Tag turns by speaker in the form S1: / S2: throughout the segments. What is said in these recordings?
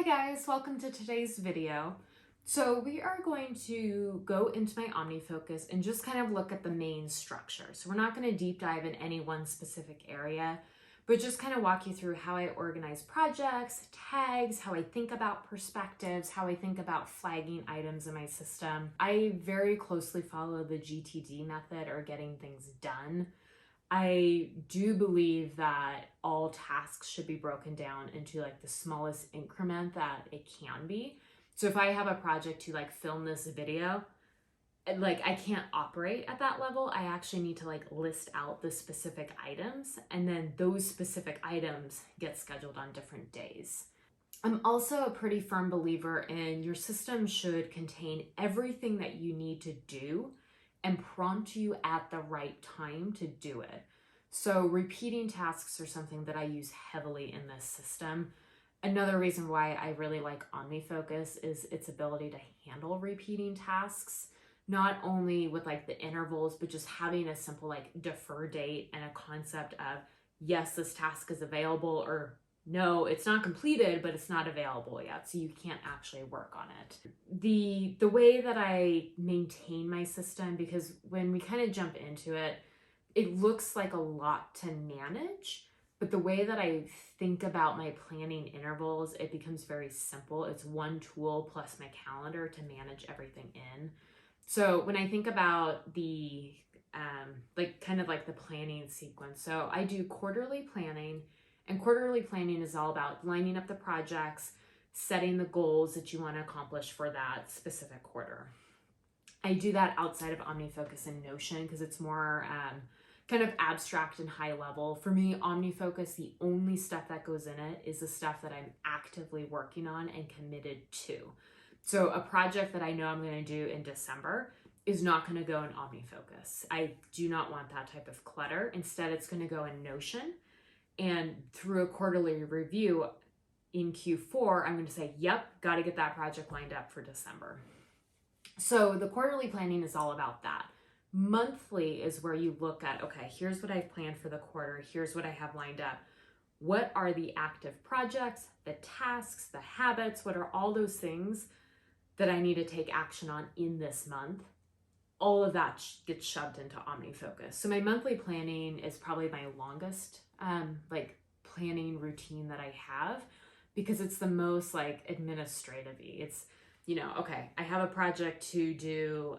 S1: Hi guys, welcome to today's video. So we are going to go into my OmniFocus and just kind of look at the main structure. So we're not going to deep dive in any one specific area, but just kind of walk you through how I organize projects, tags, how I think about perspectives, how I think about flagging items in my system. I very closely follow the GTD method, or getting things done. I do believe that all tasks should be broken down into like the smallest increment that it can be. So if I have a project to like film this video, like I can't operate at that level. I actually need to like list out the specific items, and then those specific items get scheduled on different days. I'm also a pretty firm believer in your system should contain everything that you need to do and prompt you at the right time to do it. So repeating tasks are something that I use heavily in this system. Another reason why I really like OmniFocus is its ability to handle repeating tasks, not only with like the intervals, but just having a simple like defer date and a concept of, yes, this task is available, or no, it's not completed, but it's not available yet, so you can't actually work on it. The way that I maintain my system, because when we kind of jump into it, it looks like a lot to manage, but the way that I think about my planning intervals, it becomes very simple. It's one tool plus my calendar to manage everything in. So when I think about the kind of like the planning sequence, so I do quarterly planning. And quarterly planning is all about lining up the projects, setting the goals that you want to accomplish for that specific quarter. I do that outside of OmniFocus and Notion because it's more kind of abstract and high level. For me, OmniFocus, the only stuff that goes in it is the stuff that I'm actively working on and committed to. So a project that I know I'm going to do in December is not going to go in OmniFocus. I do not want that type of clutter. Instead, it's going to go in Notion. And through a quarterly review in Q4, I'm going to say, yep, got to get that project lined up for December. So the quarterly planning is all about that. Monthly is where you look at, okay, here's what I've planned for the quarter. Here's what I have lined up. What are the active projects, the tasks, the habits? What are all those things that I need to take action on in this month? All of that gets shoved into OmniFocus. So my monthly planning is probably my longest planning routine that I have, because it's the most like administrative-y. It's, okay, I have a project to do,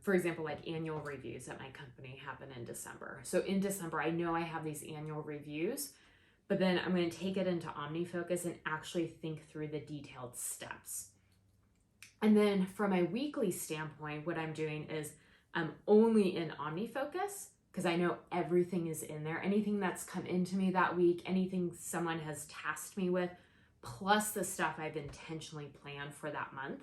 S1: for example, like annual reviews at my company happen in December. So in December, I know I have these annual reviews, but then I'm going to take it into OmniFocus and actually think through the detailed steps. And then from a weekly standpoint, what I'm doing is I'm only in OmniFocus because I know everything is in there. Anything that's come into me that week, anything someone has tasked me with, plus the stuff I've intentionally planned for that month.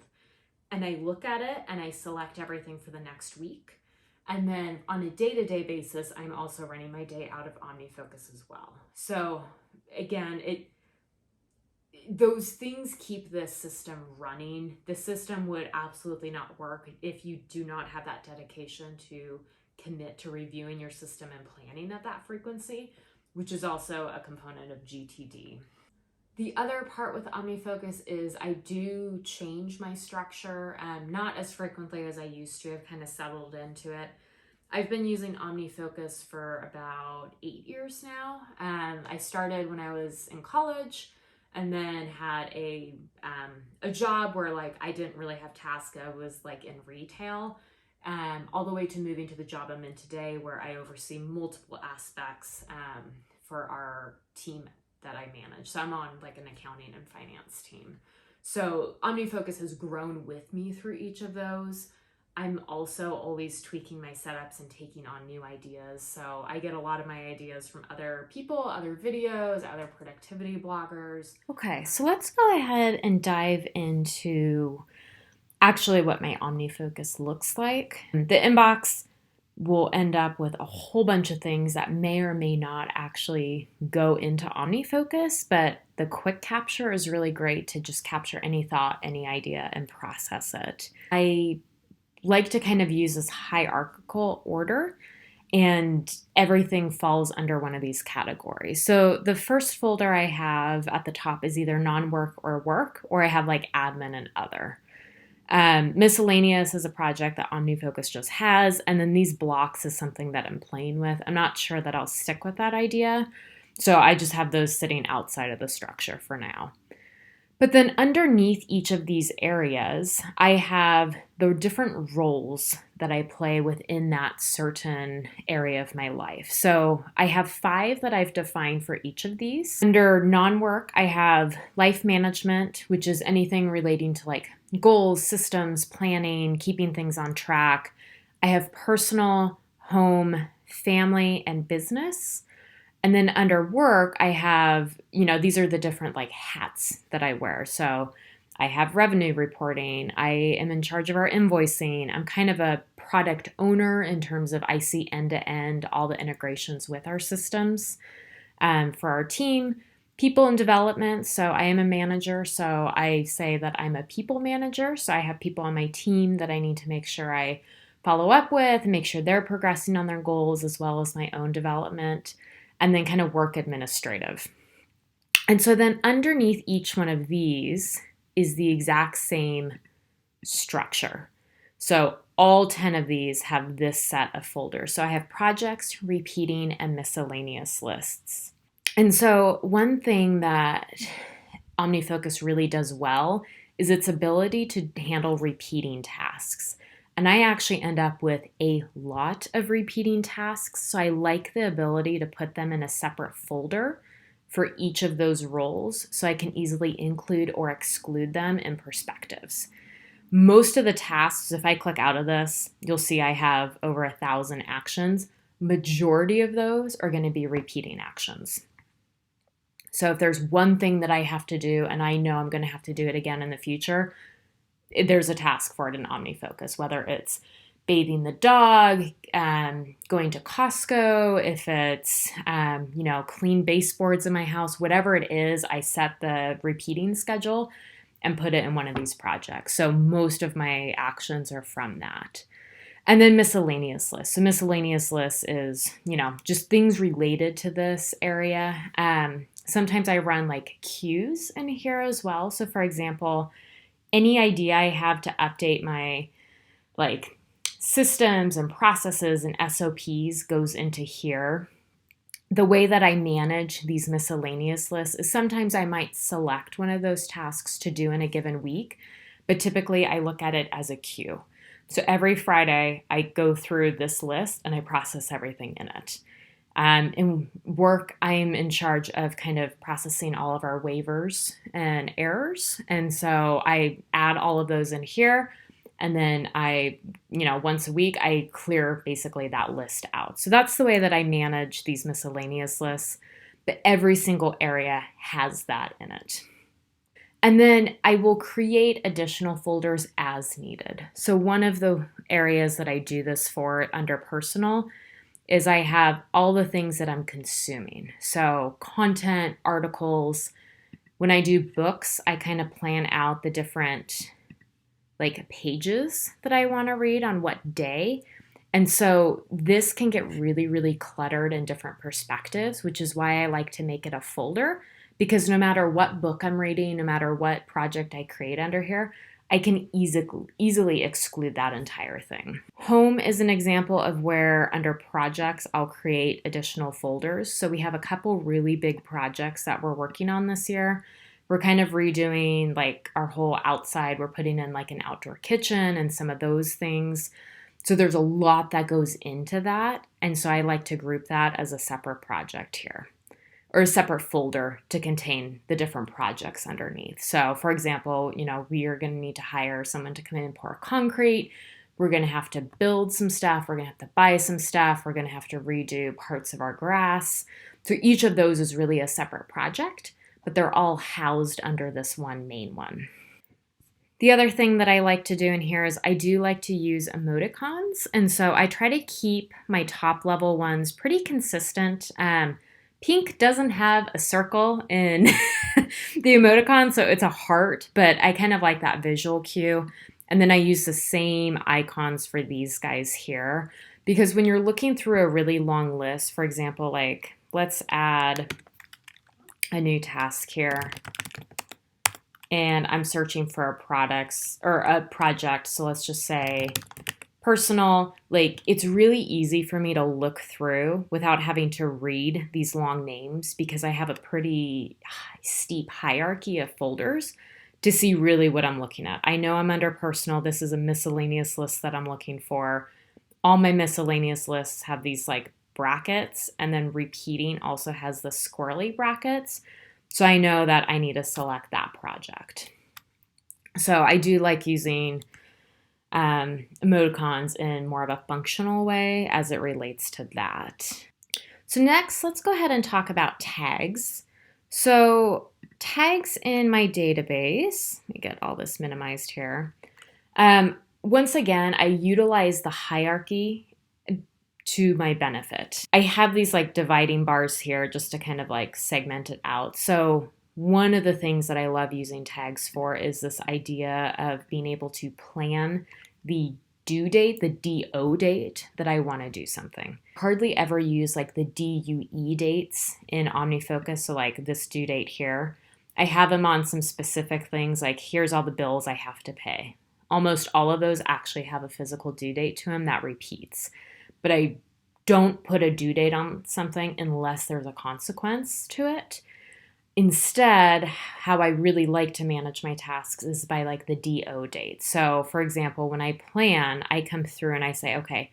S1: And I look at it and I select everything for the next week. And then on a day-to-day basis, I'm also running my day out of OmniFocus as well. So again, those things keep this system running. The system would absolutely not work if you do not have that dedication to commit to reviewing your system and planning at that frequency, which is also a component of GTD. The other part with OmniFocus is I do change my structure, not as frequently as I used to. I've kind of settled into it. I've been using OmniFocus for about 8 years now. I started when I was in college, and then had a job where like I didn't really have tasks. I was like in retail, all the way to moving to the job I'm in today, where I oversee multiple aspects for our team that I manage. So I'm on like an accounting and finance team. So OmniFocus has grown with me through each of those. I'm also always tweaking my setups and taking on new ideas. So I get a lot of my ideas from other people, other videos, other productivity bloggers.
S2: Okay, so let's go ahead and dive into actually what my OmniFocus looks like. The inbox will end up with a whole bunch of things that may or may not actually go into OmniFocus, but the quick capture is really great to just capture any thought, any idea, and process it. I like to kind of use this hierarchical order, and everything falls under one of these categories. So the first folder I have at the top is either non-work or work, or I have like admin and other. Miscellaneous is a project that OmniFocus just has, and then these blocks is something that I'm playing with. I'm not sure that I'll stick with that idea, so I just have those sitting outside of the structure for now. But then underneath each of these areas, I have the different roles that I play within that certain area of my life. So I have 5 that I've defined for each of these. Under non-work, I have life management, which is anything relating to like goals, systems, planning, keeping things on track. I have personal, home, family, and business. And then under work, I have, these are the different like hats that I wear. So I have revenue reporting. I am in charge of our invoicing. I'm kind of a product owner in terms of I see end to end all the integrations with our systems for our team. People and development. So I am a manager. So I say that I'm a people manager. So I have people on my team that I need to make sure I follow up with and make sure they're progressing on their goals as well as my own development. And then kind of work administrative. And so then underneath each one of these is the exact same structure. So all 10 of these have this set of folders. So I have projects, repeating, and miscellaneous lists. And so one thing that OmniFocus really does well is its ability to handle repeating tasks. And I actually end up with a lot of repeating tasks. So I like the ability to put them in a separate folder for each of those roles so I can easily include or exclude them in perspectives. Most of the tasks, if I click out of this, you'll see I have over 1,000 actions. Majority of those are going to be repeating actions. So if there's one thing that I have to do and I know I'm going to have to do it again in the future, there's a task for it in OmniFocus, whether it's bathing the dog, going to Costco, if it's, clean baseboards in my house, whatever it is, I set the repeating schedule and put it in one of these projects. So most of my actions are from that. And then miscellaneous lists. So miscellaneous lists is, just things related to this area. Sometimes I run like queues in here as well. So for example, any idea I have to update my like systems and processes and SOPs goes into here. The way that I manage these miscellaneous lists is sometimes I might select one of those tasks to do in a given week, but typically I look at it as a queue. So every Friday I go through this list and I process everything in it. In work, I'm in charge of kind of processing all of our waivers and errors. And so I add all of those in here. And then once a week, I clear basically that list out. So that's the way that I manage these miscellaneous lists. But every single area has that in it. And then I will create additional folders as needed. So one of the areas that I do this for under personal is I have all the things that I'm consuming. So content, articles. When I do books, I kind of plan out the different like pages that I want to read on what day. And so this can get really, really cluttered in different perspectives, which is why I like to make it a folder, because no matter what book I'm reading, no matter what project I create under here, I can easily exclude that entire thing. Home is an example of where under projects, I'll create additional folders. So we have a couple really big projects that we're working on this year. We're kind of redoing like our whole outside. We're putting in like an outdoor kitchen and some of those things. So there's a lot that goes into that. And so I like to group that as a separate project here, or a separate folder to contain the different projects underneath. So for example, we are going to need to hire someone to come in and pour concrete. We're going to have to build some stuff. We're going to have to buy some stuff. We're going to have to redo parts of our grass. So each of those is really a separate project, but they're all housed under this one main one. The other thing that I like to do in here is I do like to use emoticons. And so I try to keep my top level ones pretty consistent. Pink doesn't have a circle in the emoticon, so it's a heart, but I kind of like that visual cue. And then I use the same icons for these guys here Because when you're looking through a really long list, for example, like let's add a new task here, and I'm searching for a project. So let's just say personal. Like, it's really easy for me to look through without having to read these long names because I have a pretty steep hierarchy of folders to see really what I'm looking at. I know I'm under personal. This is a miscellaneous list that I'm looking for. All my miscellaneous lists have these like brackets, and then repeating also has the squirrely brackets. So I know that I need to select that project. So I do like using emoticons in more of a functional way as it relates to that. So next, let's go ahead and talk about tags. So tags in my database, let me get all this minimized here. Once again, I utilize the hierarchy to my benefit. I have these like dividing bars here just to kind of like segment it out. So one of the things that I love using tags for is this idea of being able to plan the due date, the DO date that I want to do something. Hardly ever use like the DUE dates in OmniFocus. So like this due date here, I have them on some specific things like here's all the bills I have to pay. Almost all of those actually have a physical due date to them that repeats. But I don't put a due date on something unless there's a consequence to it. Instead, how I really like to manage my tasks is by like the DO date. So for example, when I plan, I come through and I say, okay,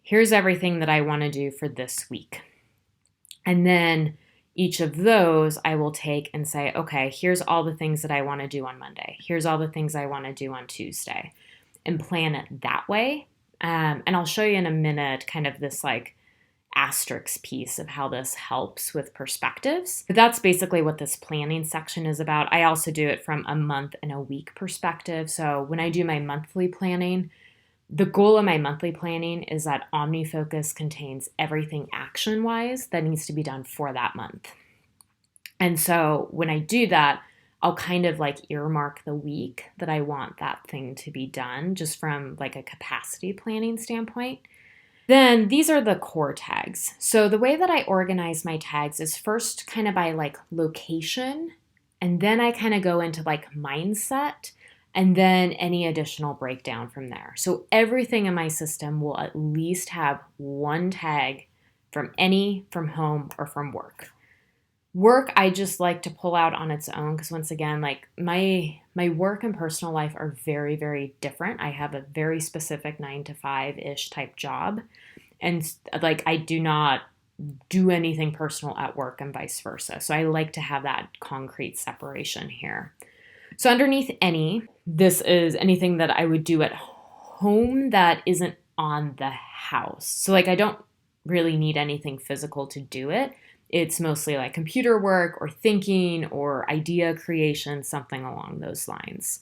S2: here's everything that I want to do for this week. And then each of those I will take and say, okay, here's all the things that I want to do on Monday. Here's all the things I want to do on Tuesday, and plan it that way. And I'll show you in a minute kind of this like asterisk piece of how this helps with perspectives. But that's basically what this planning section is about. I also do it from a month and a week perspective. So when I do my monthly planning, the goal of my monthly planning is that OmniFocus contains everything action-wise that needs to be done for that month. And so when I do that, I'll kind of like earmark the week that I want that thing to be done, just from like a capacity planning standpoint. Then these are the core tags. So the way that I organize my tags is first kind of by like location, and then I kind of go into like mindset, and then any additional breakdown from there. So everything in my system will at least have one tag from home, or from work. Work, I just like to pull out on its own because once again, like my work and personal life are very, very different. I have a very specific 9 to 5-ish type job. And like I do not do anything personal at work and vice versa. So I like to have that concrete separation here. So underneath this is anything that I would do at home that isn't on the house. So like I don't really need anything physical to do it. It's mostly like computer work or thinking or idea creation, something along those lines.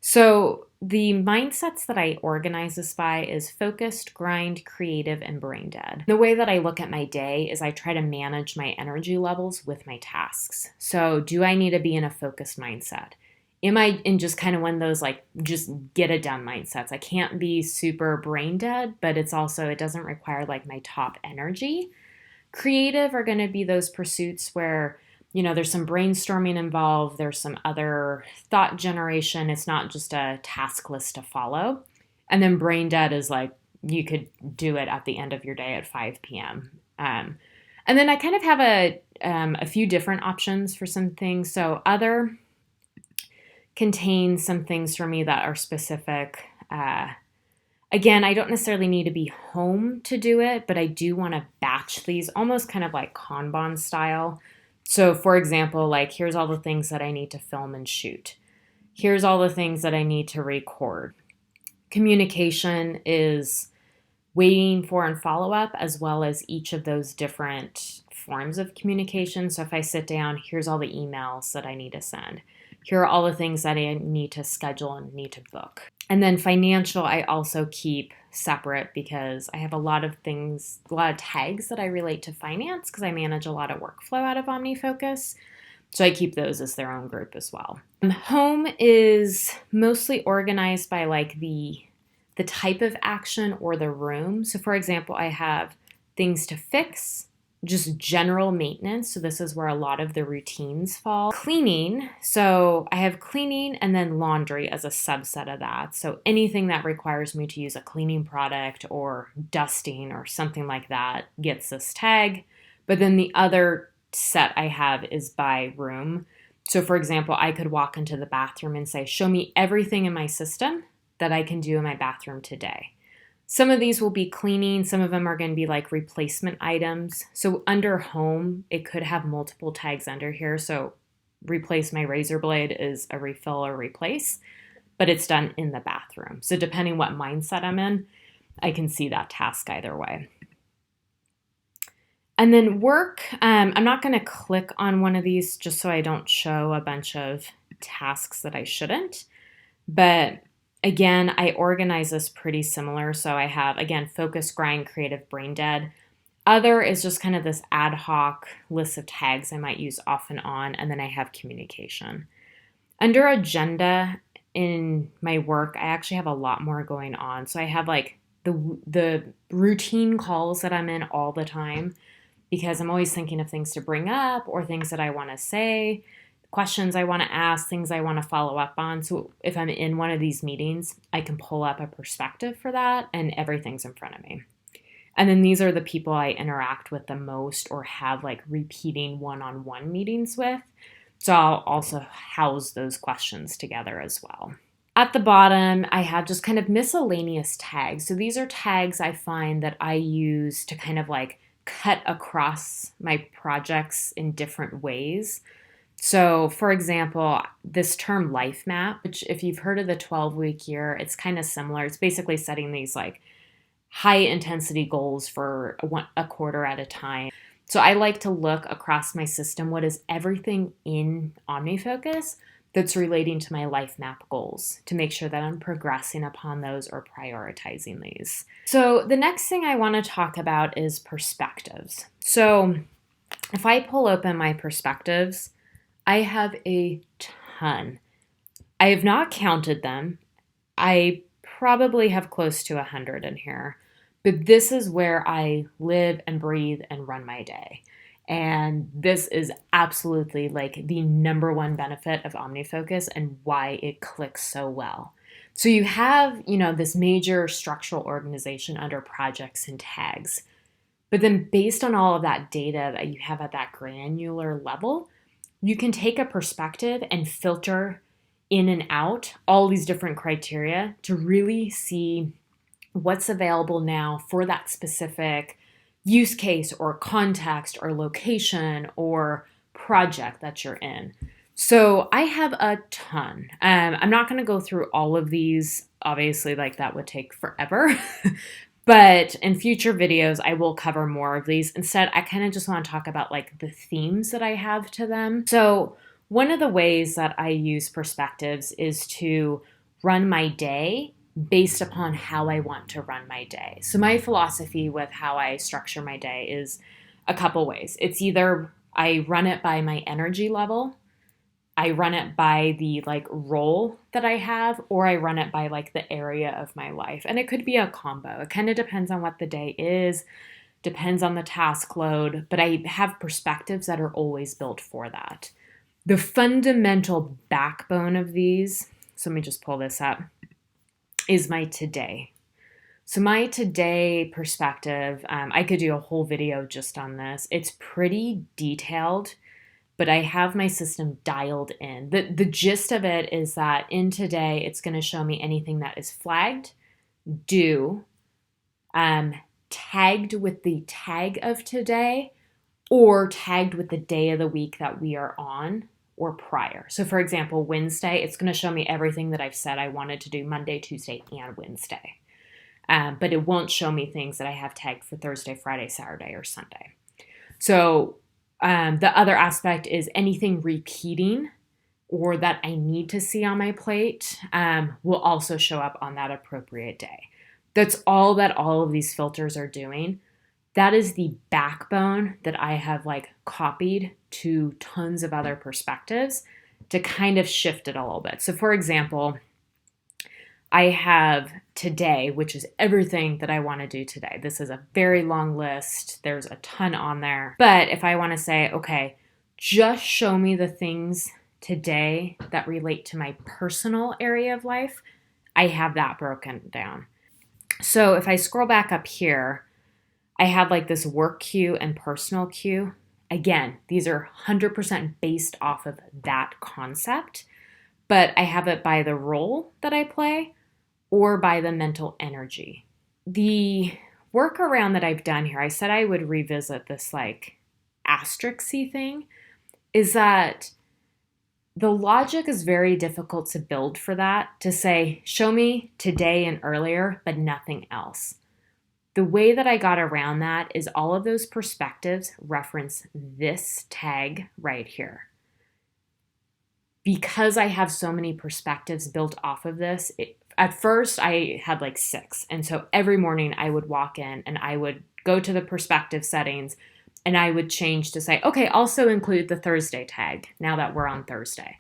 S2: So the mindsets that I organize this by is focused, grind, creative, and brain dead. The way that I look at my day is I try to manage my energy levels with my tasks. So do I need to be in a focused mindset? Am I in just kind of one of those like just get it done mindsets? I can't be super brain dead, but it doesn't require like my top energy. Creative are going to be those pursuits where, there's some brainstorming involved, there's some other thought generation. It's not just a task list to follow. And then brain dead is like, you could do it at the end of your day at 5 p.m. And then I kind of have a few different options for some things. So other contains some things for me that are specific. Again, I don't necessarily need to be home to do it, but I do want to batch these almost kind of like Kanban style. So for example, like here's all the things that I need to film and shoot. Here's all the things that I need to record. Communication is waiting for and follow up, as well as each of those different forms of communication. So if I sit down, here's all the emails that I need to send. Here are all the things that I need to schedule and need to book. And then financial, I also keep separate because I have a lot of tags that I relate to finance because I manage a lot of workflow out of OmniFocus. So I keep those as their own group as well. Home is mostly organized by like the the type of action or the room. So for example, I have things to fix, just general maintenance. So this is where a lot of the routines fall. Cleaning. So I have cleaning and then laundry as a subset of that. So anything that requires me to use a cleaning product or dusting or something like that gets this tag. But then the other set I have is by room. So for example, I could walk into the bathroom and say, show me everything in my system that I can do in my bathroom today. Some of these will be cleaning. Some of them are going to be like replacement items. So under home, it could have multiple tags under here. So replace my razor blade is a refill or replace, but it's done in the bathroom. So depending what mindset I'm in, I can see that task either way. And then work, I'm not going to click on one of these just so I don't show a bunch of tasks that I shouldn't. But again, I organize this pretty similar. So I have, again, focus, grind, creative, brain dead. Other is just kind of this ad hoc list of tags I might use off and on. And then I have communication. Under agenda in my work, I actually have a lot more going on. So I have like the routine calls that I'm in all the time, because I'm always thinking of things to bring up or things that I want to say, questions I want to ask, things I want to follow up on. So if I'm in one of these meetings, I can pull up a perspective for that and everything's in front of me. And then these are the people I interact with the most or have like repeating one-on-one meetings with. So I'll also house those questions together as well. At the bottom, I have just kind of miscellaneous tags. So these are tags I find that I use to kind of like cut across my projects in different ways. So for example, this term life map, which if you've heard of the 12-week year, it's kind of similar. It's basically setting these like high intensity goals for a quarter at a time. So I like to look across my system. What is everything in OmniFocus that's relating to my life map goals to make sure that I'm progressing upon those or prioritizing these. So the next thing I want to talk about is perspectives. So if I pull open my perspectives, I have a ton. I have not counted them. I probably have close to 100 in here, but this is where I live and breathe and run my day. And this is absolutely like the number one benefit of OmniFocus and why it clicks so well. So you have, this major structural organization under projects and tags. But then based on all of that data that you have at that granular level, you can take a perspective and filter in and out all these different criteria to really see what's available now for that specific use case or context or location or project that you're in. So I have a ton. I'm not going to go through all of these. Obviously, like that would take forever. But in future videos, I will cover more of these. Instead, I kind of just want to talk about like the themes that I have to them. So one of the ways that I use perspectives is to run my day based upon how I want to run my day. So my philosophy with how I structure my day is a couple ways. It's either I run it by my energy level, I run it by the like role that I have, or I run it by like the area of my life. And it could be a combo. It kind of depends on what the day is, depends on the task load, but I have perspectives that are always built for that. The fundamental backbone of these, so let me just pull this up, is my today. So my today perspective, I could do a whole video just on this. It's pretty detailed, but I have my system dialed in. The gist of it is that in today, it's going to show me anything that is flagged, due, tagged with the tag of today, or tagged with the day of the week that we are on, or prior. So for example, Wednesday, it's going to show me everything that I've said I wanted to do Monday, Tuesday, and Wednesday. But it won't show me things that I have tagged for Thursday, Friday, Saturday, or Sunday. So the other aspect is anything repeating or that I need to see on my plate will also show up on that appropriate day. That's all that all of these filters are doing. That is the backbone that I have like copied to tons of other perspectives to kind of shift it a little bit. So for example, I have today, which is everything that I want to do today. This is a very long list. There's a ton on there. But if I want to say, okay, just show me the things today that relate to my personal area of life, I have that broken down. So if I scroll back up here, I have like this work queue and personal queue. Again, these are 100% based off of that concept, but I have it by the role that I play or by the mental energy. The workaround that I've done here, I said I would revisit this like asterisk-y thing, is that the logic is very difficult to build for that, to say, show me today and earlier, but nothing else. The way that I got around that is all of those perspectives reference this tag right here. Because I have so many perspectives built off of this, at first I had like 6. And so every morning I would walk in and I would go to the perspective settings and I would change to say, okay, also include the Thursday tag now that we're on Thursday.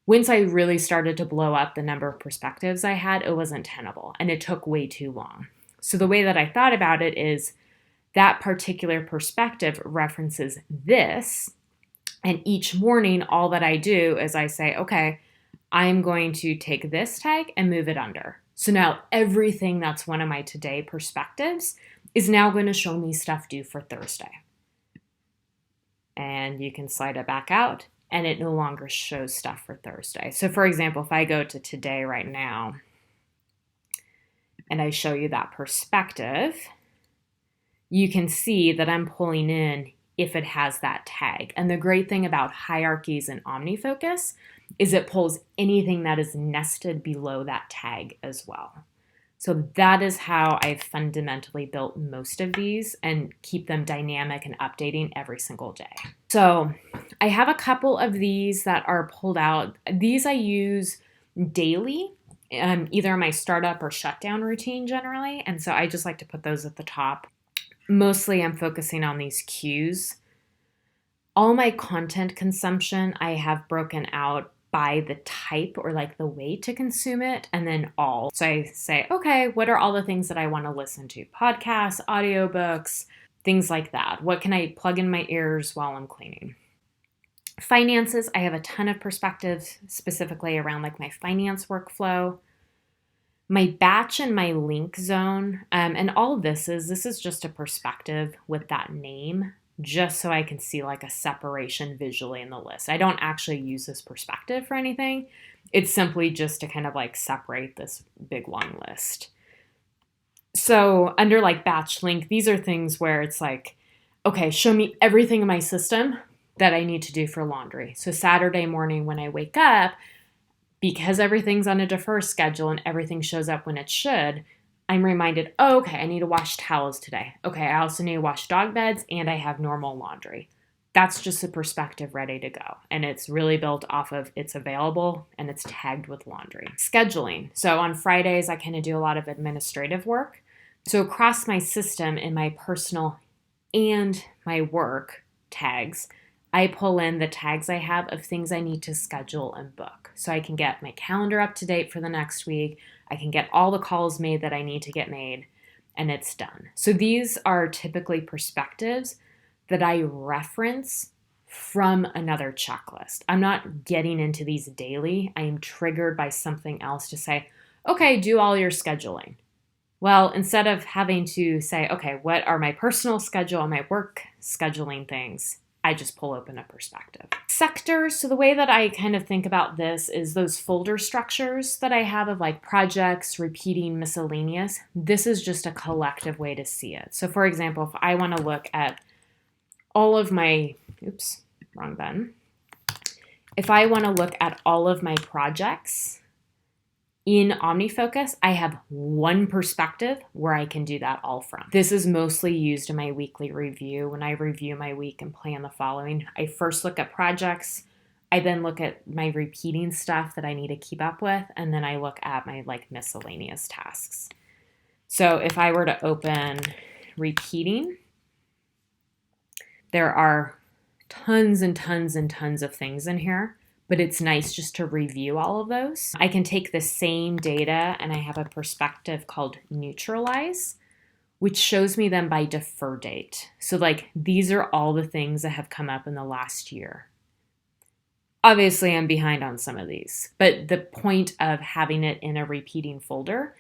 S2: Once I really started to blow up the number of perspectives I had, it wasn't tenable and it took way too long. So the way that I thought about it is that particular perspective references this. And each morning, all that I do is I say, okay, I'm going to take this tag and move it under. So now everything that's one of my today perspectives is now going to show me stuff due for Thursday. And you can slide it back out and it no longer shows stuff for Thursday. So for example, if I go to today right now and I show you that perspective, you can see that I'm pulling in if it has that tag. And the great thing about hierarchies in OmniFocus is it pulls anything that is nested below that tag as well. So that is how I've fundamentally built most of these and keep them dynamic and updating every single day. So I have a couple of these that are pulled out. These I use daily, either in my startup or shutdown routine generally. And so I just like to put those at the top. Mostly I'm focusing on these cues. All my content consumption I have broken out by the type or like the way to consume it, and then all. So I say, okay, what are all the things that I want to listen to? Podcasts, audiobooks, things like that. What can I plug in my ears while I'm cleaning? Finances, I have a ton of perspectives specifically around like my finance workflow. My batch and my link zone, and all of this is just a perspective with that name, just so I can see like a separation visually in the list. I don't actually use this perspective for anything. It's simply just to kind of like separate this big long list. So under like batch link, these are things where it's like, okay, show me everything in my system that I need to do for laundry. So Saturday morning when I wake up, because everything's on a defer schedule and everything shows up when it should, I'm reminded, oh, okay, I need to wash towels today. Okay, I also need to wash dog beds and I have normal laundry. That's just a perspective ready to go. And it's really built off of it's available and it's tagged with laundry. Scheduling. So on Fridays, I kind of do a lot of administrative work. So across my system in my personal and my work tags, I pull in the tags I have of things I need to schedule and book. So I can get my calendar up to date for the next week. I can get all the calls made that I need to get made, and it's done. So these are typically perspectives that I reference from another checklist. I'm not getting into these daily. I am triggered by something else to say, okay, do all your scheduling. Well, instead of having to say, okay, what are my personal schedule and my work scheduling things? I just pull open a perspective. Sectors, so the way that I kind of think about this is those folder structures that I have of like projects, repeating, miscellaneous. This is just a collective way to see it. So for example, if I want to look at all of my, oops, wrong button. If I want to look at all of my projects in OmniFocus, I have one perspective where I can do that all from. This is mostly used in my weekly review. When I review my week and plan the following, I first look at projects. I then look at my repeating stuff that I need to keep up with. And then I look at my like miscellaneous tasks. So if I were to open repeating, there are tons and tons and tons of things in here. but it's nice just to review all of those. I can take the same data and I have a perspective called neutralize, which shows me them by defer date. So like these are all the things that have come up in the last year. Obviously, I'm behind on some of these, but the point of having it in a repeating folder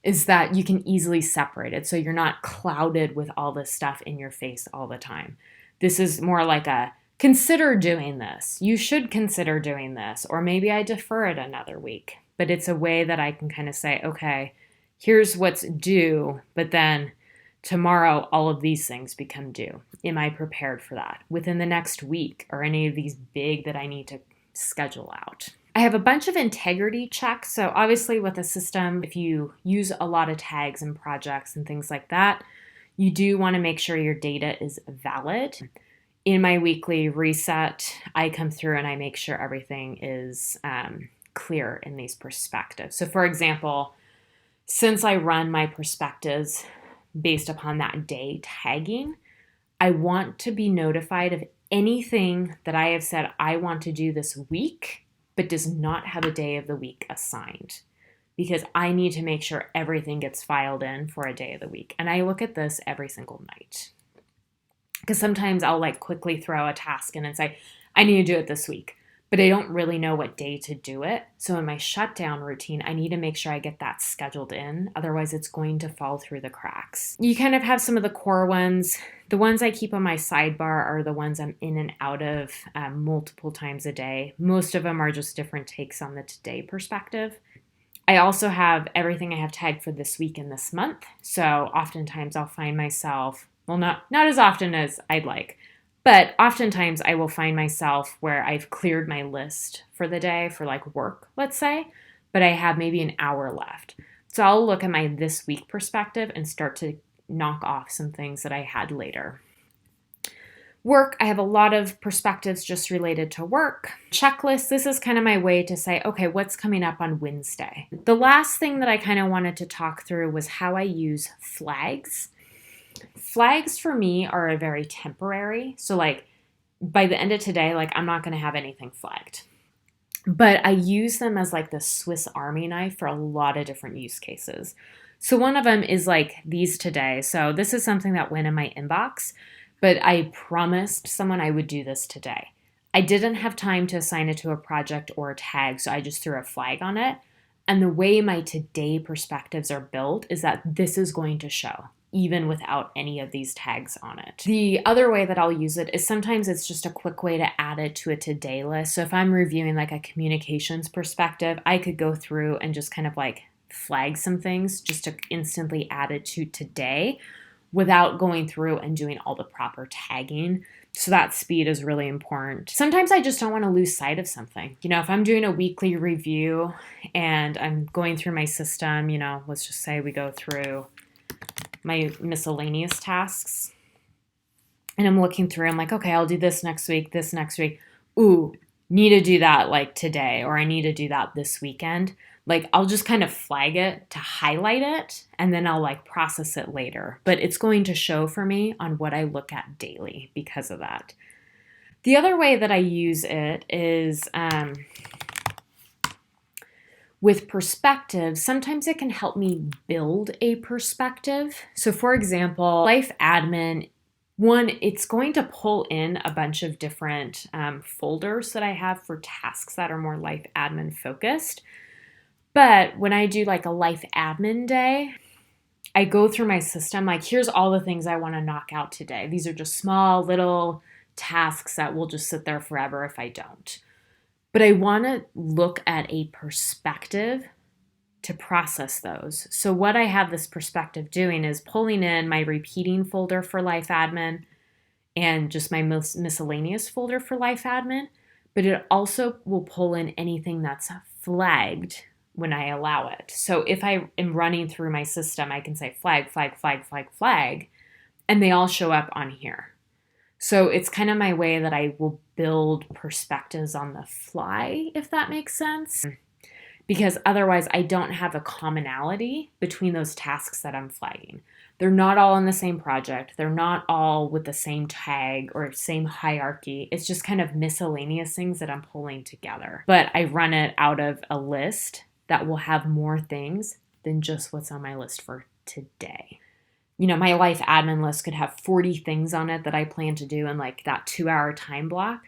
S2: is that you can easily separate it so you're not clouded with all this stuff in your face all the time. This is more like a consider doing this. You should consider doing this, or maybe I defer it another week. But it's a way that I can kind of say, okay, here's what's due, but then tomorrow all of these things become due. Am I prepared for that within the next week or any of these big that I need to schedule out? I have a bunch of integrity checks. So obviously with a system, if you use a lot of tags and projects and things like that, you do want to make sure your data is valid. In my weekly reset, I come through and I make sure everything is clear in these perspectives. So for example, since I run my perspectives based upon that day tagging, I want to be notified of anything that I have said I want to do this week, but does not have a day of the week assigned, because I need to make sure everything gets filed in for a day of the week. And I look at this every single night, because sometimes I'll like quickly throw a task in and say, I need to do it this week, but I don't really know what day to do it. So in my shutdown routine, I need to make sure I get that scheduled in. Otherwise, it's going to fall through the cracks. You kind of have some of the core ones. The ones I keep on my sidebar are the ones I'm in and out of multiple times a day. Most of them are just different takes on the today perspective. I also have everything I have tagged for this week and this month. So oftentimes I'll find myself, well, not as often as I'd like, but oftentimes I will find myself where I've cleared my list for the day for like work, let's say, but I have maybe an hour left. So I'll look at my this week perspective and start to knock off some things that I had later. Work, I have a lot of perspectives just related to work. Checklist, this is kind of my way to say, okay, what's coming up on Wednesday? The last thing that I kind of wanted to talk through was how I use flags. Flags for me are a very temporary. So like by the end of today, like I'm not going to have anything flagged. But I use them as like the Swiss Army knife for a lot of different use cases. So one of them is like these today. So this is something that went in my inbox, but I promised someone I would do this today. I didn't have time to assign it to a project or a tag, so I just threw a flag on it. And the way my today perspectives are built is that this is going to show, even without any of these tags on it. The other way that I'll use it is sometimes it's just a quick way to add it to a today list. So if I'm reviewing like a communications perspective, I could go through and just kind of like flag some things just to instantly add it to today without going through and doing all the proper tagging. So that speed is really important. Sometimes I just don't want to lose sight of something. You know, if I'm doing a weekly review and I'm going through my system, you know, let's just say we go through my miscellaneous tasks and I'm looking through, I'm like, okay, I'll do this next week. Ooh, need to do that like today, or I need to do that this weekend. Like I'll just kind of flag it to highlight it and then I'll like process it later. But it's going to show for me on what I look at daily because of that. The other way that I use it is with perspective. Sometimes it can help me build a perspective. So for example, Life Admin, one, it's going to pull in a bunch of different folders that I have for tasks that are more Life Admin focused. But when I do like a Life Admin day, I go through my system, like here's all the things I want to knock out today. These are just small little tasks that will just sit there forever if I don't. But I want to look at a perspective to process those. So what I have this perspective doing is pulling in my repeating folder for Life Admin and just my miscellaneous folder for Life Admin, but it also will pull in anything that's flagged when I allow it. So if I am running through my system, I can say flag, flag, flag, flag, flag, and they all show up on here. So it's kind of my way that I will build perspectives on the fly, if that makes sense. Because otherwise I don't have a commonality between those tasks that I'm flagging. They're not all in the same project. They're not all with the same tag or same hierarchy. It's just kind of miscellaneous things that I'm pulling together. But I run it out of a list that will have more things than just what's on my list for today. You know, my life admin list could have 40 things on it that I plan to do in like that 2-hour time block.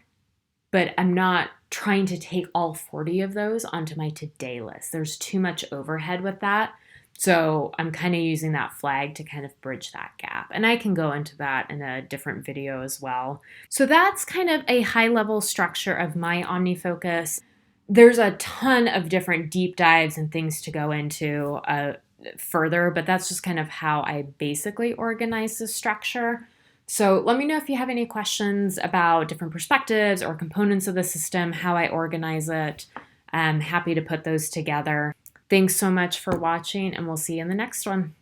S2: But I'm not trying to take all 40 of those onto my today list. There's too much overhead with that. So I'm kind of using that flag to kind of bridge that gap. And I can go into that in a different video as well. So that's kind of a high level structure of my OmniFocus. There's a ton of different deep dives and things to go into further, but that's just kind of how I basically organize the structure. So let me know if you have any questions about different perspectives or components of the system, how I organize it. I'm happy to put those together. Thanks so much for watching, and we'll see you in the next one.